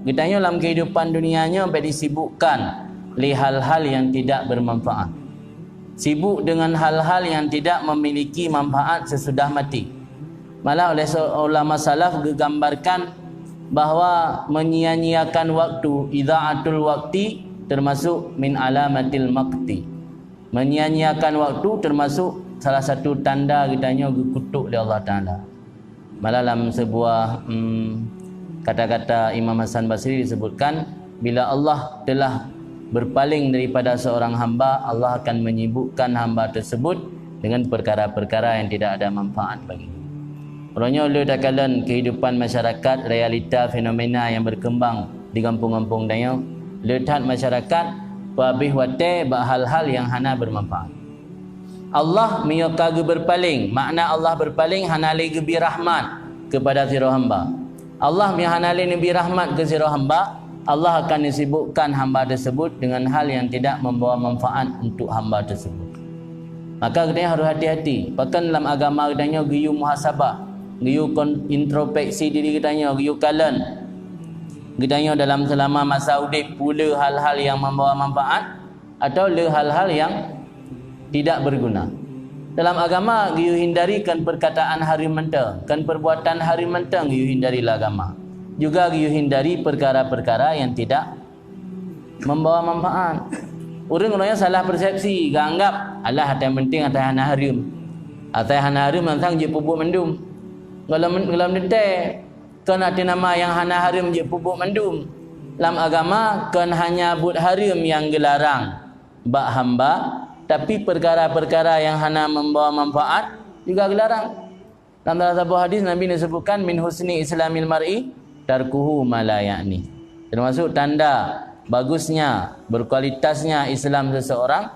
Getanya dalam kehidupan dunianya sampai disibukkan oleh hal-hal yang tidak bermanfaat. Sibuk dengan hal-hal yang tidak memiliki manfaat sesudah mati. Malah oleh ulama salaf digambarkan bahawa menyia-nyiakan waktu, idha'atul wakti, termasuk min alamatil maqti. Menyia-nyiakan waktu termasuk salah satu tanda kitanya dikutuk oleh Allah Ta'ala. Malah dalam sebuah kata-kata Imam Hasan Basri disebutkan, bila Allah telah berpaling daripada seorang hamba, Allah akan menyibukkan hamba tersebut dengan perkara-perkara yang tidak ada manfaat bagi. Orangnya oleh takalan kehidupan masyarakat, realita fenomena yang berkembang di kampung-kampung daya, lihat masyarakat babih wate ba hal-hal yang hana bermanfaat. Allah miyokaga berpaling, makna Allah berpaling hana lagi birahmat kepada sira hamba. Allah mihana lagi birahmat ke sira hamba, Allah akan disibukkan hamba tersebut dengan hal yang tidak membawa manfaat untuk hamba tersebut. Maka kita harus hati-hati. Bahkan dalam agama kita giyu muhasabah, giyu introspeksi diri kita, giyu kalen. Kita dalam selama masa hidup pula hal-hal yang membawa manfaat atau hal-hal yang tidak berguna. Dalam agama giyu hindarikan perkataan harimenta, kan perbuatan harimenta giyu hindarilah agama. Juga giyu hindari perkara-perkara yang tidak membawa manfaat. Orang-orangnya salah persepsi, anggap alah yang penting atas hana harim. Atas hana harim langsung je pupuk mendum. Kalau mendetek kan ada nama yang hana harim je pupuk mendum. Dalam agama kan hanya but harim yang gelarang bak hamba, tapi perkara-perkara yang hana membawa manfaat juga gelarang. Dalam salah satu hadis Nabi disebutkan min husni islamil mar'i tarkuhu ma la ya'ni. Termasuk tanda bagusnya, berkualitasnya Islam seseorang,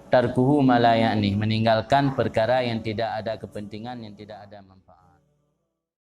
tarkuhu ma la ya'ni, meninggalkan perkara yang tidak ada kepentingan, yang tidak ada manfaat.